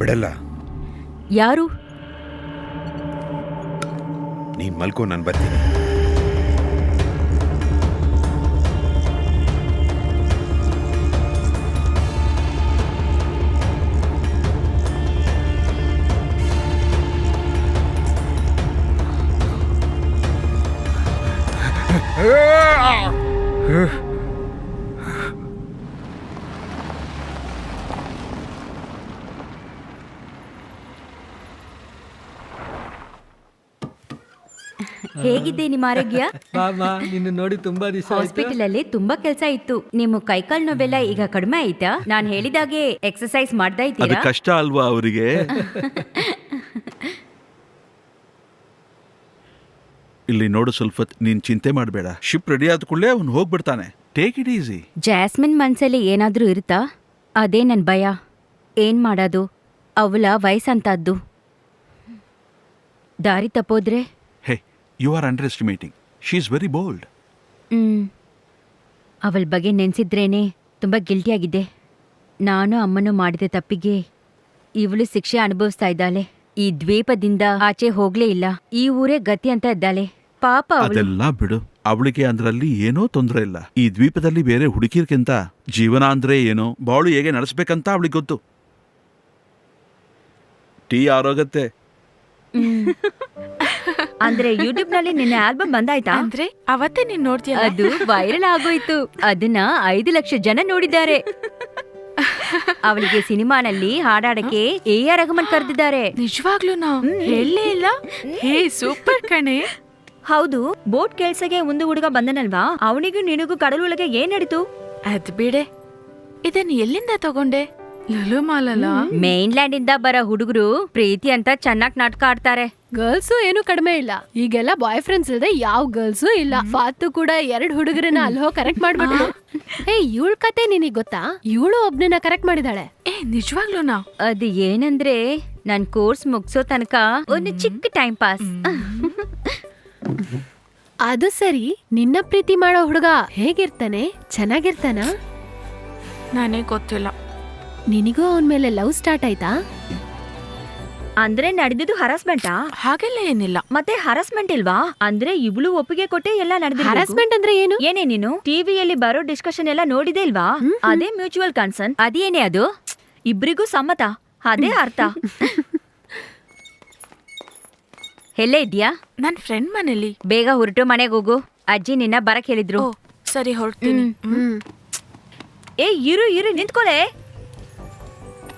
ಬಿಡಲ್ಲ. ಯಾರು? ನೀನ್ ಮಲ್ಕೋ, ನಾನು ಬರ್ತೀನಿ. ಹೇಗಿದ್ದೆ ನಿಮ್ಮ ಆರೋಗ್ಯ? ನಿನ್ನ ನೋಡಿ ತುಂಬಾ ದಿವಸ ಹಾಸ್ಪಿಟಲ್ ಅಲ್ಲಿ ತುಂಬಾ ಕೆಲಸ ಇತ್ತು. ನಿಮ್ಮ ಕೈಕಾಲ್ ನೋವೆಲ್ಲ ಈಗ ಕಡಿಮೆ ಆಯ್ತಾ? ನಾನು ಹೇಳಿದಾಗೆ ಎಕ್ಸರ್ಸೈಸ್ ಮಾಡ್ತಾ ಅದು ಇದ್ದೀರಾ? ಕಷ್ಟ ಅಲ್ವಾ ಅವರಿಗೆ? ಇಲ್ಲಿ ನೋಡು, ಸ್ವಲ್ಪ ನೀನ್ ಚಿಂತೆ ಮಾಡಬೇಡ. ಶಿಪ್ ರೆಡಿ ಆದ ಕೂಡಲೇ ಅವ್ನು ಹೋಗ್ಬಿಡ್ತಾನೆ. Take it easy. ಜಾಸ್ಮಿನ್ ಮನ್ಸಲ್ಲಿ ಏನಾದ್ರೂ ಇರುತ್ತಾ? ಅದೇ ನನ್ ಭಯ. ಏನ್ ಮಾಡೋದು? ಅವಳ ವಯಸ್ಸಂತದ್ದು. ದಾರಿ ತಪ್ಪೋದ್ರೆ? Hey, you are underestimating. She is very bold. ಅವಳ ಬಗ್ಗೆ ನೆನ್ಸಿದ್ರೇನೆ ತುಂಬಾ ಗಿಲ್ಟಿ ಆಗಿದೆ. ನಾನು ಅಮ್ಮನು ಮಾಡಿದ ತಪ್ಪಿಗೆ ಇವಳು ಶಿಕ್ಷೆ ಅನುಭವಿಸ್ತಾ ಇದ್ದಾಳೆ. ಈ ದ್ವೀಪದಿಂದ ಆಚೆ ಹೋಗ್ಲೇ ಇಲ್ಲ. ಈ ಊರೇ ಗತಿ ಅಂತ ಇದ್ದಾಳೆ. ಪಾಪ ಅವಳು. ಅದೆಲ್ಲ ಬಿಡು. ಅವಳಿಗೆ ಅಂದ್ರಲ್ಲಿ ಏನೋ ತೊಂದರೆ ಇಲ್ಲ. ಈ ದ್ವೀಪದಲ್ಲಿ ಬೇರೆ ಹುಡುಗಿರ್ಕಿಂತ ಜೀವನ ಅಂದ್ರೆ ಏನೋ, ಬಾಳು ಹೇಗೆ ನಡೆಸ್ಬೇಕಂತ ಅವಳಿಗೆ ಗೊತ್ತು. ಟೀ ಆರೋಗತ್ತೆ. ಅಂದ್ರೆ ಯೂಟ್ಯೂಬ್ ನಲ್ಲಿ ನಿನ್ನ ಆಲ್ಬಮ್ ಬಂದಾಯ್ತಾ? ಅಂದ್ರೆ ಅವತ್ತೇ ನೀನ್ ನೋಡ್ತೀಯ? ಅದು ವೈರಲ್ ಆಗೋಯ್ತು. ಅದನ್ನ 5 ಲಕ್ಷ ಜನ ನೋಡಿದ್ದಾರೆ. ಅವಳಿಗೆ ಸಿನಿಮಾನಲ್ಲಿ ಹಾಡಾಡಕ್ಕೆ AR ರೆಹಮಾನ್ ಕರೆದಿದ್ದಾರೆ. ನಿಜವಾಗ್ಲೂ ನಾ ಹೇಳಲೇ ಇಲ್ಲ. ಹೇ ಸೂಪರ್ ಕಣೆ. ಹೌದು, ಬೋಟ್ ಕೆಲ್ಸಕ್ಕೆ ಒಂದು ಹುಡುಗ ಬಂದನಲ್ವಾ? ಅವನಿಗೂ ನಿನಗೂ ಕಡಲೊಳಗೆ ಏನ್ ನಡೀತು? ಅದ್ ಬಿಡೆ, ಇದನ್ನ ಎಲ್ಲಿಂದ ತಗೊಂಡೆ? ಲುಲು ಮಾಲಲ್ಲ? ಮೇನ್ಲ್ಯಾಂಡ್ ಇಂದ ಬರೋ ಹುಡುಗರು ಪ್ರೀತಿ ಅಂತ ಚೆನ್ನಾಗ್ ನಾಟಕ ಆಡ್ತಾರೆ. ಗರ್ಲ್ಸು ಏನು ಕಡಿಮೆ ಇಲ್ಲ. ಈಗೆಲ್ಲ ಬಾಯ್ ಫ್ರೆಂಡ್ಸ್ ಇಲ್ಲದೆ ಯಾವ ಗರ್ಲ್ಸು ಇಲ್ಲ. ಫಾತು ಕೂಡ 2 ಹುಡುಗರನ್ನ ಅಲ್ಲಿ ಹೋಗಿ ಕರೆಕ್ಟ್ ಮಾಡ್ಬಿಟ್ಟು. ಏ, ಇವಳ ಕತೆ ನಿನಗ್ ಗೊತ್ತಾ? ಇವಳು ಒಬ್ನನ್ನ ಕರೆಕ್ಟ್ ಮಾಡಿದಾಳೆ. ಏ ನಿಜವಾಗ್ಲೂ ನಾ? ಅದು ಏನಂದ್ರೆ, ನನ್ ಕೋರ್ಸ್ ಮುಗ್ಸೋ ತನಕ ಒಂದು ಚಿಕ್ಕ ಟೈಮ್ ಪಾಸ್. ಅದು ಸರಿ, ನಿನ್ನ ಪ್ರೀತಿ ಮಾಡೋ ಹುಡುಗ ಹೇಗಿರ್ತಾನೆ? ಚೆನ್ನಾಗಿರ್ತಾನ? ನನಗೆ ಗೊತ್ತಿಲ್ಲ. ನಿನಗೂ ಅವನ ಮೇಲೆ ಲವ್ ಸ್ಟಾರ್ಟ್ ಆಯ್ತಾ? ಅಂದ್ರೆ ನಡೆದಿದ್ದು ಹರಾಸ್ಮೆಂಟಾ? ಹಾಗೆಲ್ಲ ಏನಿಲ್ಲ. ಮತ್ತೆ ಹರಾಸ್ಮೆಂಟ್ ಇಲ್ವಾ? ಅಂದ್ರೆ ಇವಳು ಒಪ್ಪಿಗೆ ಕೊಟ್ಟೆ ಎಲ್ಲ ನಡೆದಿದ್ದು. ಹರಾಸ್ಮೆಂಟ್ ಅಂದ್ರೆ ಏನು? ಏನೇ ನೀನು ಟಿವಿಯಲ್ಲಿ ಬರೋ ಡಿಸ್ಕಷನ್ ಎಲ್ಲ ನೋಡಿದೆ ಇಲ್ವಾ? ಅದೇ ಮ್ಯೂಚುವಲ್ ಕನ್ಸರ್ನ್. ಅದೇನೇ ಅದು? ಇಬ್ರಿಗೂ ಸಮ್ಮತ, ಅದೇ ಅರ್ಥ. ಎಲ್ಲೇ ಇದ್ಯಾ? ನನ್ ಫ್ರೆಂಡ್ ಮನೇಲಿ. ಬೇಗ ಹೊರಟು ಮನೆಗೆ ಹೋಗು. ಅಜ್ಜಿ ನಿನ್ನ ಬರಕ್ ಹೇಳಿದ್ರು. ಓ ಸರಿ, ಹೊರಡ್ತೀನಿ. ಏ ಇರು ಇರು, ನಿಂತ್ಕೊಳೆ.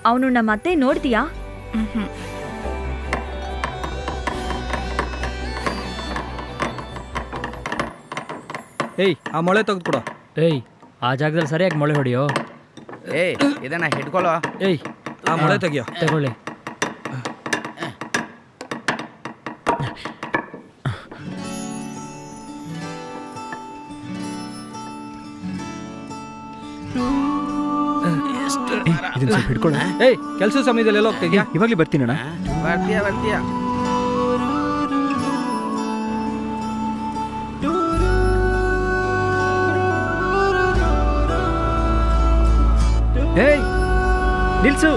ಅವನು ನಮ್ಮ ಅತ್ತೆ ನೋಡ್ತೀಯಾ? ಏಯ್, ಆ ಮೊಳೆ ತೆಗೆದುಕೊಡ. ಏಯ್, ಆ ಜಾಗದಲ್ಲಿ ಸರಿಯಾಗಿ ಮೊಳೆ ಹೊಡಿಯೋ. ಏಯ್, ಇದನ್ನ ಹಿಡ್ಕೊಳ್ಳೋ. ಏಯ್, ಆ ಮೊಳೆ ತೆಗಿಯೋ. ತಗೊಳ್ಳಿ. ಇದನ್ನ ಸ್ವಲ್ಪ ಹಿಡ್ಕೊಳ್ಳ. ಏಯ್, ಕೆಲಸ ಸಮಯದಲ್ಲಿ ಎಲ್ಲ ಹೋಗ್ತಿದ್ಯಾ? ಇವಾಗ್ಲೇ ಬರ್ತೀನಿ ಅಣ್ಣ. ಬರ್ತೀಯ. ಏಯ್, ನಿಲ್ಸು.